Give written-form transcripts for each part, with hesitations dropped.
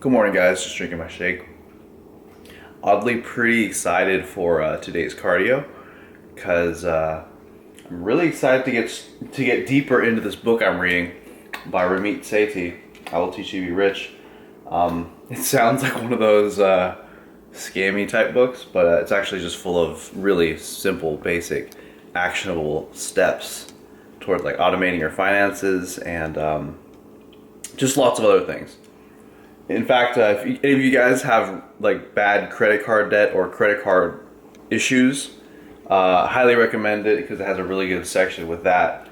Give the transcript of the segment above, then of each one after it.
Good morning, guys. Just drinking my shake. Oddly pretty excited for today's cardio because I'm really excited to get deeper into this book I'm reading by Ramit Sethi. I Will Teach You to Be Rich. It sounds like one of those scammy type books, but it's actually just full of really simple, basic, actionable steps towards like automating your finances and just lots of other things. In fact, if any of you guys have like bad credit card debt or credit card issues, I highly recommend it because it has a really good section with that.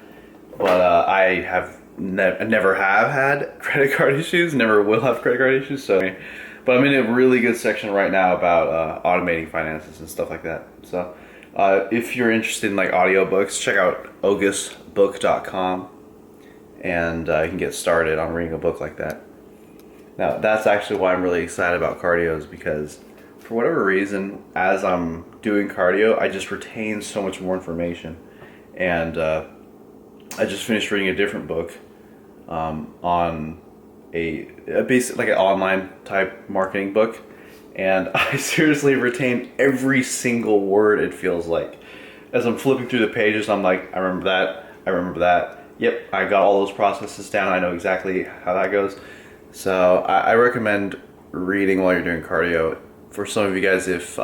But I have never have had credit card issues, never will have credit card issues. But I'm in a really good section right now about automating finances and stuff like that. So if you're interested in like audiobooks, check out Ogusbook.com and you can get started on reading a book like that. Now, that's actually why I'm really excited about cardio, is because for whatever reason, as I'm doing cardio, I just retain so much more information. And I just finished reading a different book on a basic, like an online type marketing book. And I seriously retained every single word, it feels like. As I'm flipping through the pages, I'm like, I remember that. Yep, I got all those processes down. I know exactly how that goes. So I recommend reading while you're doing cardio. For some of you guys, if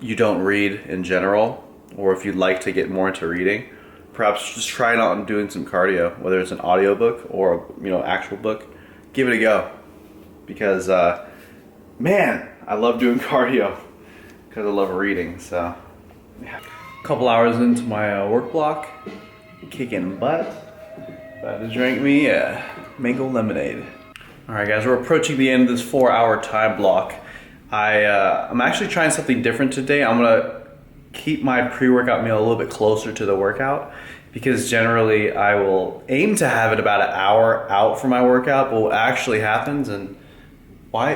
you don't read in general, or if you'd like to get more into reading, perhaps just try it out and doing some cardio, whether it's an audiobook or actual book. Give it a go, because man, I love doing cardio because I love reading. So yeah. A couple hours into my work block, kicking butt. About to drink me a mango lemonade. Alright guys, we're approaching the end of this 4-hour time block. I'm actually trying something different today. I'm going to keep my pre-workout meal a little bit closer to the workout, because generally I will aim to have it about an hour out from my workout, but what actually happens, and why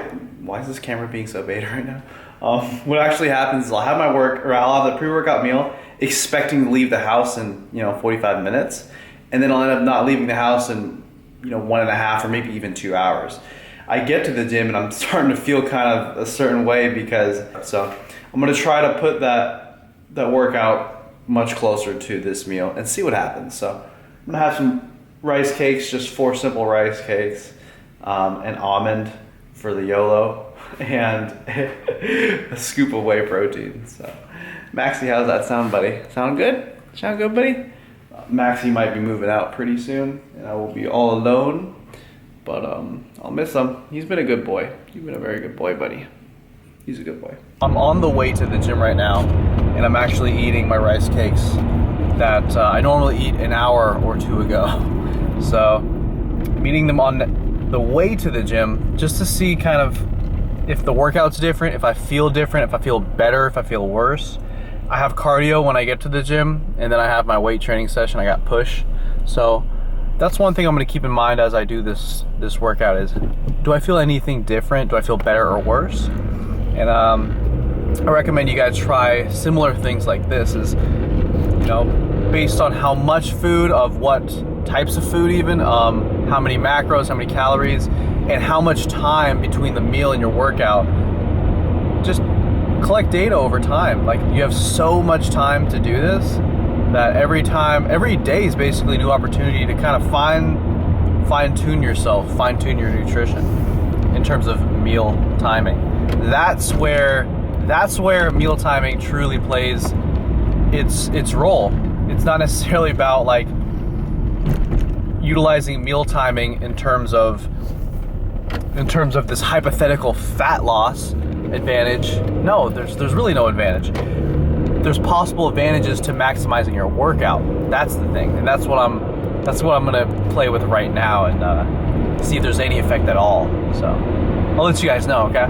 is this camera being so beta right now? What actually happens is I'll have the pre-workout meal expecting to leave the house in 45 minutes, and then I'll end up not leaving the house in 1.5 or maybe even 2 hours. I get to the gym and I'm starting to feel kind of a certain way so I'm going to try to put that workout much closer to this meal and see what happens. So I'm going to have some rice cakes, just 4 simple rice cakes, an almond for the YOLO, and a scoop of whey protein. So Maxie, how's that sound, buddy? Sound good? Sound good, buddy? Maxie might be moving out pretty soon, and I will be all alone, but I'll miss him. He's been a good boy. He's been a very good boy, buddy. He's a good boy. I'm on the way to the gym right now, and I'm actually eating my rice cakes that I normally eat an hour or 2 ago. So I'm eating them on the way to the gym just to see kind of if the workout's different, if I feel different, if I feel better, if I feel worse. I have cardio when I get to the gym, and then I have my weight training session. I got push. So that's one thing I'm going to keep in mind as I do this workout is, do I feel anything different? Do I feel better or worse? And I recommend you guys try similar things like this, is based on how much food, of what types of food even, how many macros, how many calories, and how much time between the meal and your workout. Just collect data over time. Like, you have so much time to do this that every day is basically a new opportunity to kind of fine-tune yourself, fine-tune your nutrition in terms of meal timing. That's where meal timing truly plays its role. It's not necessarily about like utilizing meal timing in terms of this hypothetical fat loss advantage. No, there's really no advantage. There's possible advantages to maximizing your workout. That's the thing, and that's what I'm gonna play with right now and see if there's any effect at all. So I'll let you guys know, okay?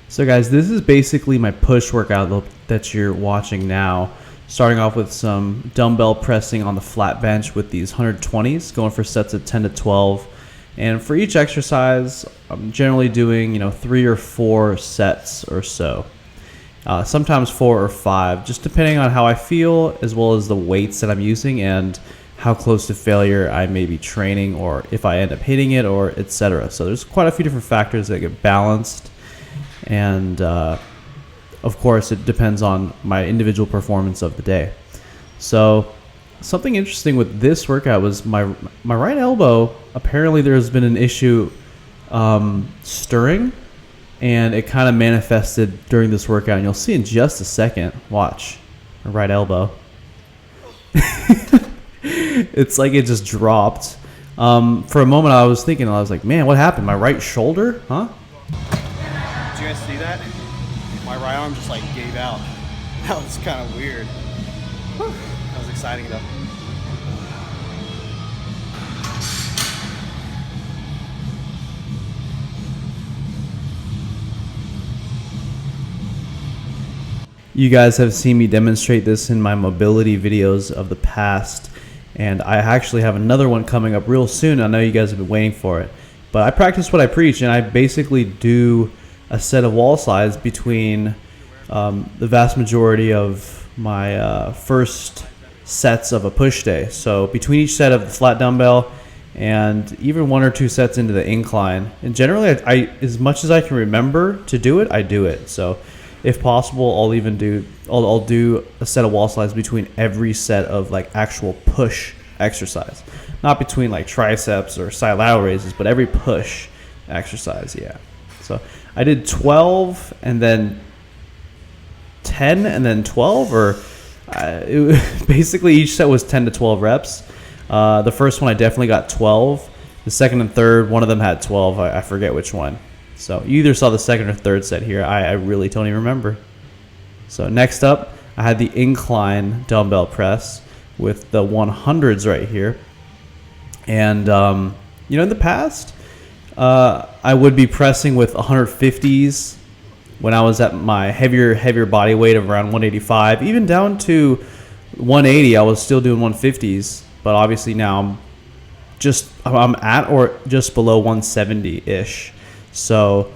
So guys, this is basically my push workout that you're watching now. Starting off with some dumbbell pressing on the flat bench with these 120s, going for sets of 10 to 12. And for each exercise, I'm generally doing 3 or 4 sets or so. Sometimes 4 or 5, just depending on how I feel, as well as the weights that I'm using and how close to failure I may be training, or if I end up hitting it, or etc. So there's quite a few different factors that get balanced, and of course it depends on my individual performance of the day. So something interesting with this workout was my right elbow. Apparently there's been an issue stirring, and it kind of manifested during this workout, and you'll see in just a second. Watch my right elbow. It's like it just dropped. For a moment I was like, man, what happened? My right shoulder? Huh? Did you guys see that? My right arm just like gave out. That was kind of weird. That was exciting though. You guys have seen me demonstrate this in my mobility videos of the past, and I actually have another one coming up real soon. I know you guys have been waiting for it, but I practice what I preach, and I basically do a set of wall slides between the vast majority of my first sets of a push day. So between each set of the flat dumbbell and even 1 or 2 sets into the incline, and generally I as much as I can remember to do it, I do it. So if possible, I'll do a set of wall slides between every set of like actual push exercise, not between like triceps or side lateral raises, but every push exercise. Yeah. So I did 12 and then 10 and then 12, or basically each set was 10 to 12 reps. The first one I definitely got 12. The second and third, one of them had 12. I forget which one. So you either saw the second or third set here. I really don't even remember. So next up, I had the incline dumbbell press with the 100s right here. And, in the past, I would be pressing with 150s when I was at my heavier body weight of around 185. Even down to 180, I was still doing 150s. But obviously now I'm at or just below 170-ish. So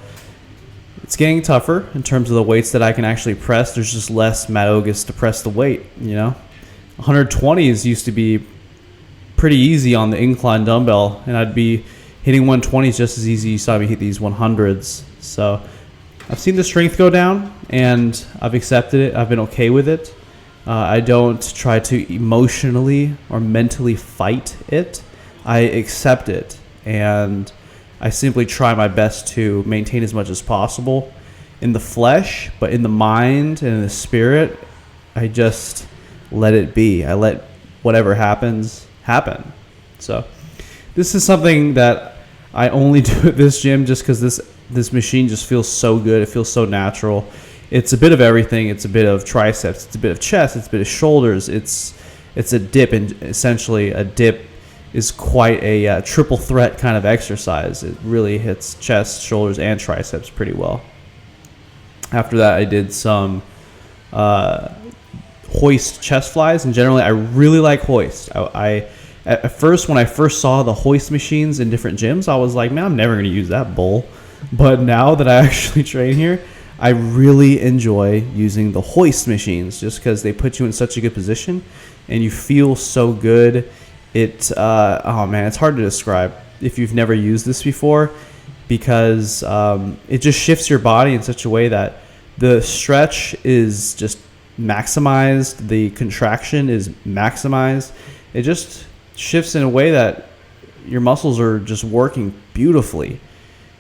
it's getting tougher in terms of the weights that I can actually press. There's just less Matt Ogus to press the weight, 120s used to be pretty easy on the incline dumbbell, and I'd be hitting 120s just as easy. You saw me hit these 100s. So I've seen the strength go down, and I've accepted it. I've been okay with it. I don't try to emotionally or mentally fight it. I accept it, and I simply try my best to maintain as much as possible in the flesh, but in the mind and in the spirit, I just let it be. I let whatever happens happen. So this is something that I only do at this gym just because this machine just feels so good. It feels so natural. It's a bit of everything. It's a bit of triceps. It's a bit of chest. It's a bit of shoulders. It's a dip, and essentially a dip is quite a triple threat kind of exercise. It really hits chest, shoulders, and triceps pretty well. After that, I did some hoist chest flies, and generally I really like hoist. At first, when I first saw the hoist machines in different gyms, I was like, man, I'm never going to use that bull. But now that I actually train here, I really enjoy using the hoist machines just because they put you in such a good position and you feel so good. It's hard to describe if you've never used this before, because it just shifts your body in such a way that the stretch is just maximized, the contraction is maximized. It just shifts in a way that your muscles are just working beautifully.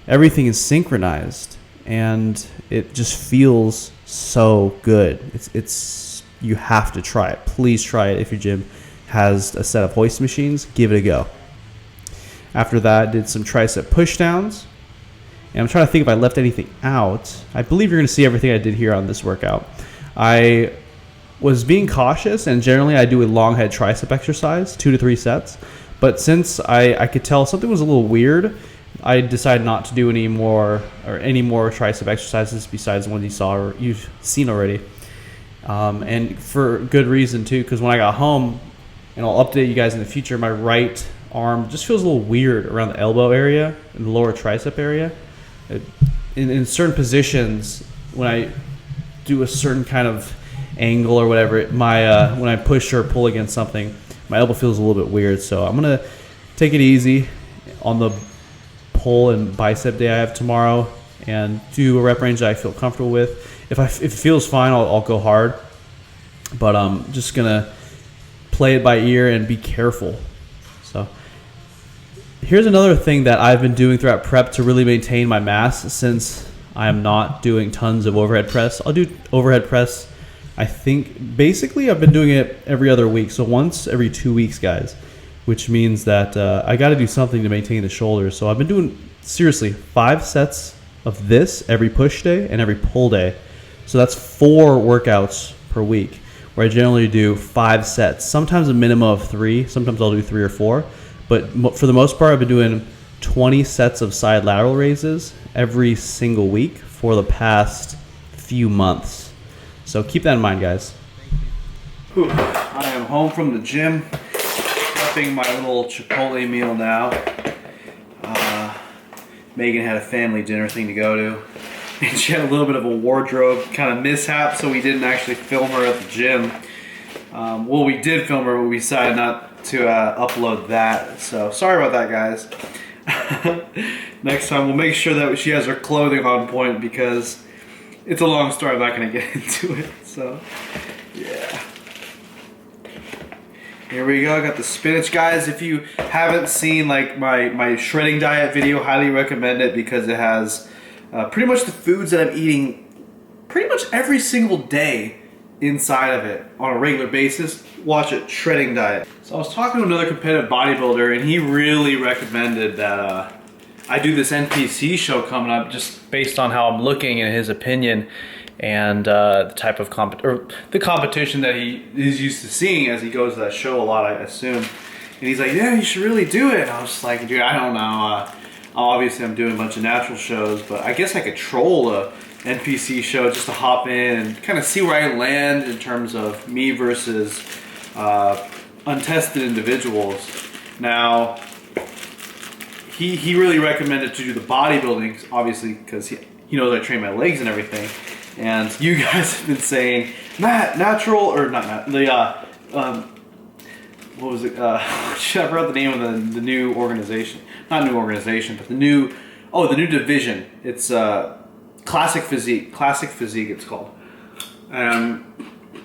Everything is synchronized, and it just feels so good. It's you have to try it. Please try it if your gym has a set of hoist machines. Give it a go. After that, did some tricep push downs, and I'm trying to think if I left anything out. I believe you're going to see everything I did here on this workout. I was being cautious, and generally I do a long head tricep exercise, 2 to 3 sets, but since I could tell something was a little weird, I decided not to do any more tricep exercises besides the ones you saw or you've seen already, and for good reason too, because when I got home, and I'll update you guys in the future, my right arm just feels a little weird around the elbow area and the lower tricep area. In certain positions, when I do a certain kind of angle or whatever, when I push or pull against something, my elbow feels a little bit weird. So I'm gonna take it easy on the pull and bicep day I have tomorrow, and do a rep range that I feel comfortable with. If it feels fine, I'll go hard, but I'm just gonna play it by ear and be careful. So here's another thing that I've been doing throughout prep to really maintain my mass, since I am not doing tons of overhead press. I'll do overhead press, I think, basically I've been doing it every other week, so once every 2 weeks, guys, which means that I got to do something to maintain the shoulders. So I've been doing, seriously, 5 sets of this every push day and every pull day. So that's 4 workouts per week, where I generally do 5 sets, sometimes a minimum of 3, sometimes I'll do 3 or 4, but for the most part I've been doing 20 sets of side lateral raises every single week for the past few months. So keep that in mind, guys. Whew. I am home from the gym, prepping my little Chipotle meal now. Megan had a family dinner thing to go to, and she had a little bit of a wardrobe kind of mishap, so we didn't actually film her at the gym. Well, we did film her, but we decided not to upload that, so sorry about that, guys. Next time we'll make sure that she has her clothing on point, because it's a long story, I'm not going to get into it, so yeah. Here we go, I got the spinach, guys. If you haven't seen like my shredding diet video, highly recommend it, because it has pretty much the foods that I'm eating pretty much every single day inside of it on a regular basis. Watch it, shredding diet. So I was talking to another competitive bodybuilder, and he really recommended that I do this NPC show coming up, just based on how I'm looking in his opinion, and the type of the competition that he is used to seeing as he goes to that show a lot, I assume. And he's like, yeah, you should really do it. And I was just like, dude, I don't know. Obviously, I'm doing a bunch of natural shows, but I guess I could troll a NPC show just to hop in and kind of see where I land in terms of me versus untested individuals. Now, he really recommended to do the bodybuilding, obviously, because he knows I train my legs and everything. And you guys have been saying, Matt, natural, or not Matt, what was it? I forgot the name of the new organization. Not new organization, but the new division. It's Classic Physique. Classic Physique, it's called. And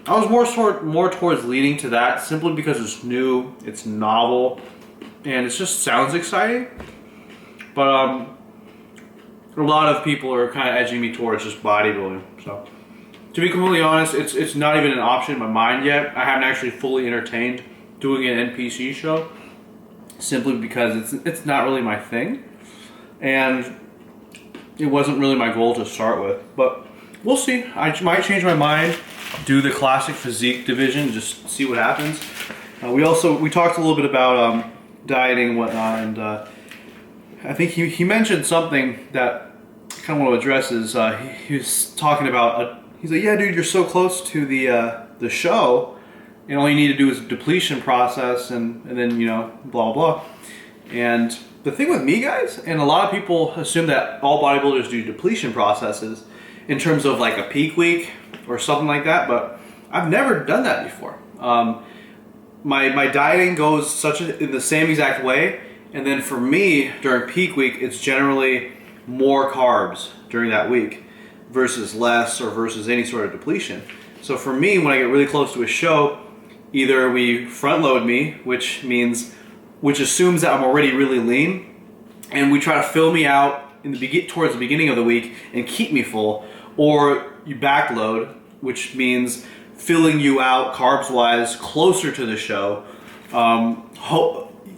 I was more towards leaning to that, simply because it's new, it's novel, and it just sounds exciting. But a lot of people are kind of edging me towards just bodybuilding. So, to be completely honest, it's not even an option in my mind yet. I haven't actually fully entertained doing an NPC show, simply because it's not really my thing, and it wasn't really my goal to start with. But we'll see. I might change my mind, do the Classic Physique division, just see what happens. We talked a little bit about dieting and whatnot, and I think he mentioned something that I kind of want to address. Is he was talking about he's like, yeah, dude, you're so close to the show, and all you need to do is a depletion process, and then, you know, blah blah. And the thing with me, guys, and a lot of people assume that all bodybuilders do depletion processes in terms of like a peak week or something like that, but I've never done that before. My dieting goes in the same exact way, and then for me during peak week, it's generally more carbs during that week versus less, or versus any sort of depletion. So for me, when I get really close to a show, either we front load me, which assumes that I'm already really lean, and we try to fill me out towards the beginning of the week and keep me full, or you backload, which means filling you out carbs wise closer to the show.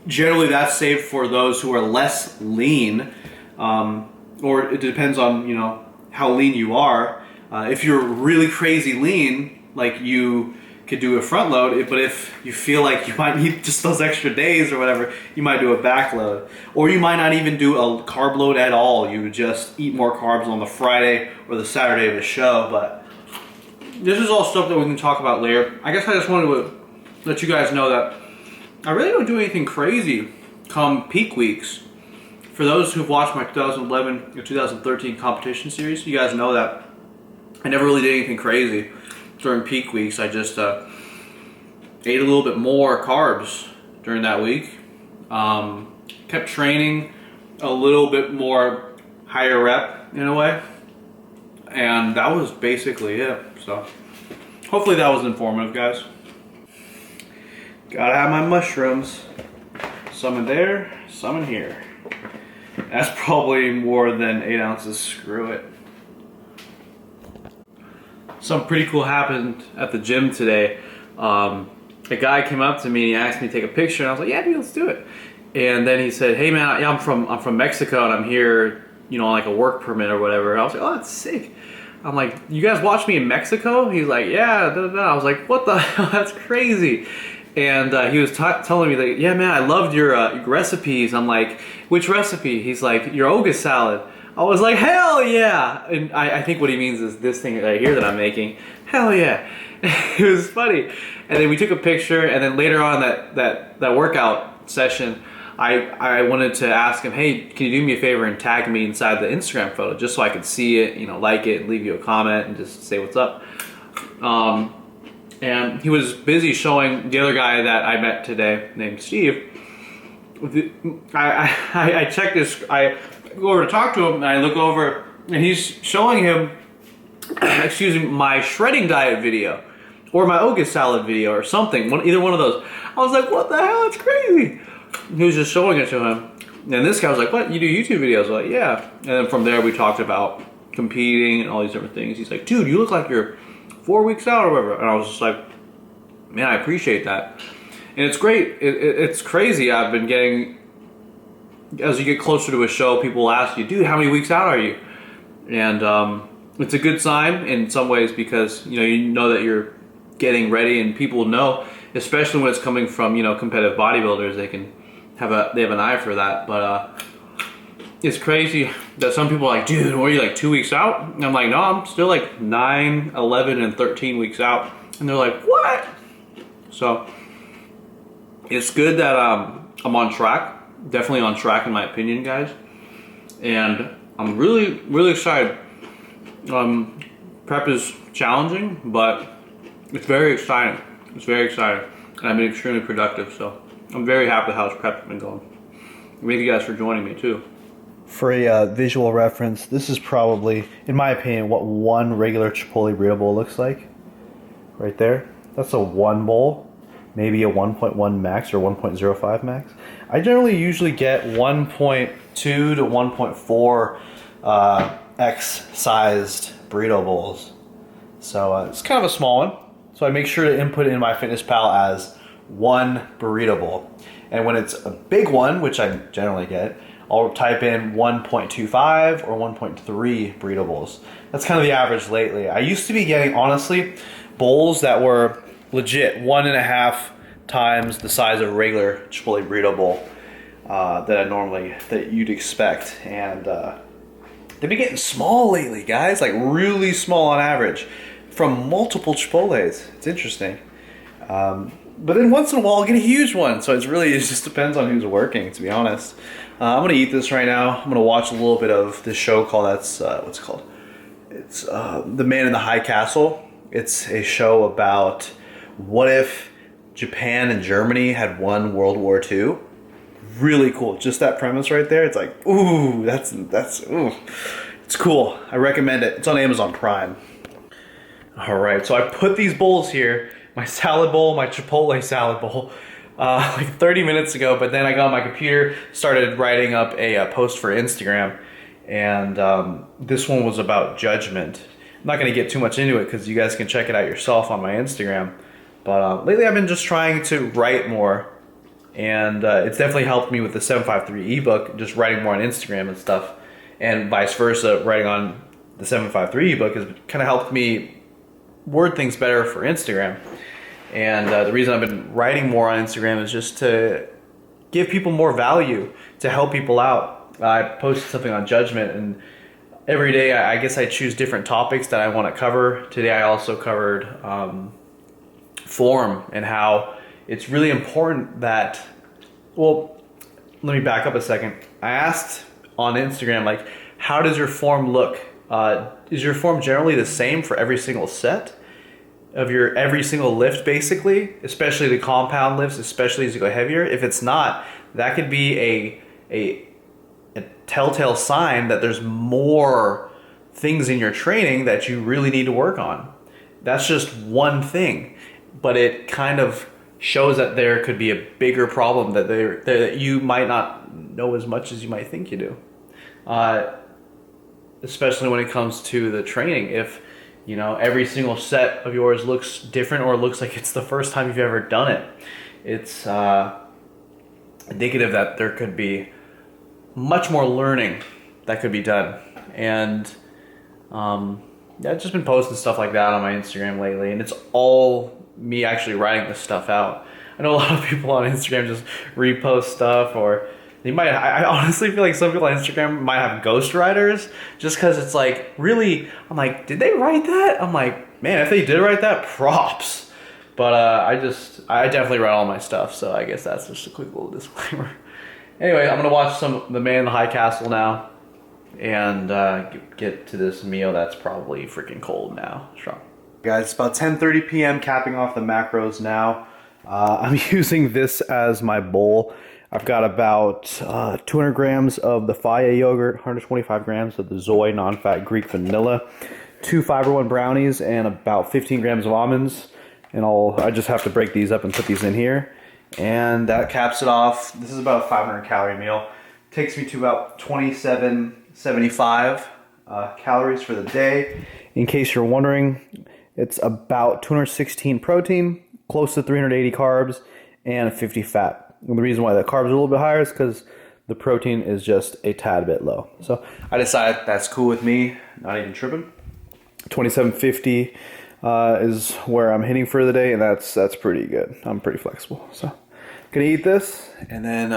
Generally that's saved for those who are less lean, or it depends on, you know, how lean you are. If you're really crazy lean, like, you could do a front load, but if you feel like you might need just those extra days or whatever, you might do a back load. Or you might not even do a carb load at all. You would just eat more carbs on the Friday or the Saturday of the show. But this is all stuff that we can talk about later. I guess I just wanted to let you guys know that I really don't do anything crazy come peak weeks. For those who've watched my 2011 or 2013 competition series, you guys know that I never really did anything crazy during peak weeks. I just ate a little bit more carbs during that week. Kept training a little bit more higher rep in a way. And that was basically it. So hopefully that was informative, guys. Gotta have my mushrooms. Some in there, some in here. That's probably more than 8 ounces. Screw it. Something pretty cool happened at the gym today. A guy came up to me and he asked me to take a picture, and I was like, "Yeah, dude, let's do it." And then he said, "Hey, man, yeah, I'm from Mexico, and I'm here, you know, on like a work permit or whatever." And I was like, "Oh, that's sick." I'm like, "You guys watch me in Mexico?" He's like, "Yeah." Da, da, da. I was like, "What the hell? That's crazy." And he was telling me that, "Yeah, man, I loved your recipes." I'm like, "Which recipe?" He's like, "Your Ogus salad." I was like, "Hell yeah!" And I think what he means is this thing right here that I'm making. Hell yeah! It was funny. And then we took a picture, and then later on that workout session, I wanted to ask him, "Hey, can you do me a favor and tag me inside the Instagram photo just so I could see it, you know, like it, and leave you a comment and just say what's up." And he was busy showing the other guy that I met today named Steve. I checked his, I go over to talk to him, and I look over and he's showing him, excuse me, my shredding diet video or my Ogus salad video or something, either one of those. I was like, "What the hell? It's crazy." He was just showing it to him. And this guy was like, "What, you do YouTube videos?" I was like, "Yeah." And then from there we talked about competing and all these different things. He's like, "Dude, you look like you're 4 weeks out or whatever." And I was just like, "Man, I appreciate that." And it's great. It's crazy. I've been getting, as you get closer to a show, people will ask you, "Dude, how many weeks out are you?" And it's a good sign in some ways because you know that you're getting ready, and people know, especially when it's coming from competitive bodybuilders, they have an eye for that. But it's crazy that some people are like, "Dude, what are you, like 2 weeks out?" And I'm like, "No, I'm still like 9, 11, and 13 weeks out." And they're like, "What?" So it's good that I'm on track. Definitely on track in my opinion, guys. And I'm really, really excited. Prep is challenging, but it's very exciting. It's very exciting. And I've been extremely productive, so I'm very happy with how this prep's been going. Thank you guys for joining me too. For a visual reference, this is probably, in my opinion, what one regular Chipotle burrito bowl looks like. Right there. That's a 1 bowl. Maybe a 1.1 max or 1.05 max. I generally usually get 1.2 to 1.4 X sized burrito bowls. So it's kind of a small one. So I make sure to input in MyFitnessPal as 1 burrito bowl. And when it's a big one, which I generally get, I'll type in 1.25 or 1.3 burrito bowls. That's kind of the average lately. I used to be getting, honestly, bowls that were legit 1.5 times the size of a regular Chipotle burrito bowl that you'd expect. And they've been getting small lately, guys, like really small on average from multiple Chipotles. It's interesting. But then once in a while I'll get a huge one. So it just depends on who's working, to be honest. I'm gonna eat this right now. I'm gonna watch a little bit of this show called, what's it called? It's The Man in the High Castle. It's a show about what if Japan and Germany had won World War II. Really cool. Just that premise right there. It's like, ooh, that's ooh. It's cool. I recommend it. It's on Amazon Prime. All right, so I put these bowls here, my salad bowl, my Chipotle salad bowl, like 30 minutes ago, but then I got on my computer, started writing up a post for Instagram, and this one was about judgment. I'm not gonna get too much into it because you guys can check it out yourself on my Instagram, but lately I've been just trying to write more, and it's definitely helped me with the 753 ebook, just writing more on Instagram and stuff, and vice versa, writing on the 753 ebook has kind of helped me word things better for Instagram. And the reason I've been writing more on Instagram is just to give people more value, to help people out. I posted something on judgment, and every day I guess I choose different topics that I want to cover. Today I also covered form and how it's really important that, well, let me back up a second. I asked on Instagram, like, how does your form look? Is your form generally the same for every single set? your every single lift, basically, especially the compound lifts, especially as you go heavier. If it's not, that could be a telltale sign that there's more things in your training that you really need to work on. That's just one thing, but it kind of shows that there could be a bigger problem that you might not know as much as you might think you do. Especially when it comes to the training. If you know every single set of yours looks different or looks like it's the first time you've ever done it, it's indicative that there could be much more learning that could be done. And yeah, I've just been posting stuff like that on my Instagram lately, and it's all me actually writing this stuff out. I know a lot of people on Instagram just repost stuff, or they might. I honestly feel like some people on Instagram might have ghostwriters, just because it's like, really, I'm like, did they write that? I'm like, man, if they did write that, props. But I definitely write all my stuff, so I guess that's just a quick little disclaimer. Anyway, I'm gonna watch The Man in the High Castle now, and get to this meal that's probably freaking cold now. Strong. Guys, it's about 10:30 p.m. capping off the macros now. I'm using this as my bowl. I've got about 200 grams of the Faya yogurt, 125 grams of the Zoe non-fat Greek vanilla, 2 Fiber One brownies, and about 15 grams of almonds. And I just have to break these up and put these in here. And that caps it off. This is about a 500 calorie meal. Takes me to about 2775 calories for the day. In case you're wondering, it's about 216 protein, close to 380 carbs, and 50 fat. And the reason why the carbs are a little bit higher is because the protein is just a tad bit low. So I decided that's cool with me, not even tripping. 2750 is where I'm hitting for the day, and that's pretty good. I'm pretty flexible. So gonna eat this and then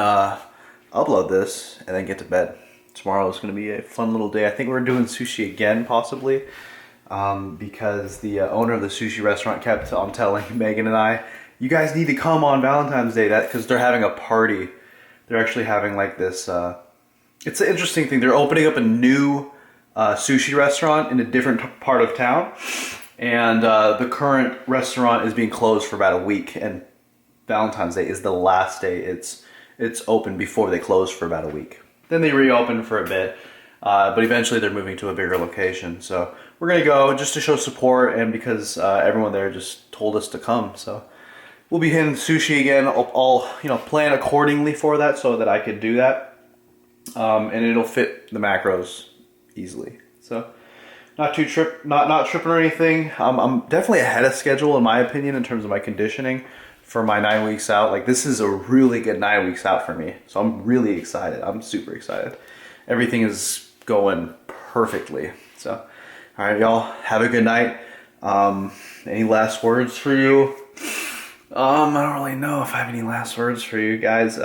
upload this and then get to bed. Tomorrow is gonna be a fun little day. I think we're doing sushi again, possibly, because the owner of the sushi restaurant kept on telling Megan and I, you guys need to come on Valentine's Day, because they're having a party. They're actually having like this, it's an interesting thing. They're opening up a new sushi restaurant in a different part of town. And the current restaurant is being closed for about a week. And Valentine's Day is the last day it's open before they close for about a week. Then they reopen for a bit. But eventually they're moving to a bigger location. So we're going to go just to show support, and because everyone there just told us to come. So we'll be hitting sushi again. I'll plan accordingly for that so that I could do that. And it'll fit the macros easily. So not tripping or anything. I'm definitely ahead of schedule in my opinion in terms of my conditioning for my 9 weeks out. Like, this is a really good 9 weeks out for me. So I'm really excited. I'm super excited. Everything is going perfectly. So, all right, y'all, have a good night. Any last words for you? I don't really know if I have any last words for you guys.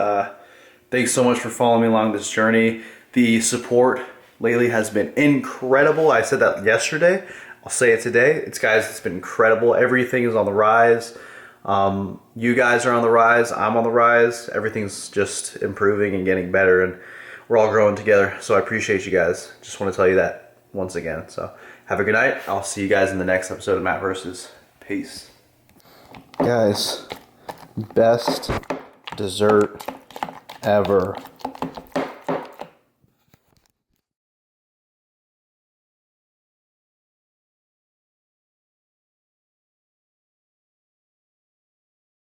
Thanks so much for following me along this journey. The support lately has been incredible. I said that yesterday. I'll say it today. It's been incredible. Everything is on the rise. You guys are on the rise. I'm on the rise. Everything's just improving and getting better, and we're all growing together. So I appreciate you guys. Just want to tell you that once again. So have a good night. I'll see you guys in the next episode of Matt Versus. Peace. Guys, best dessert ever.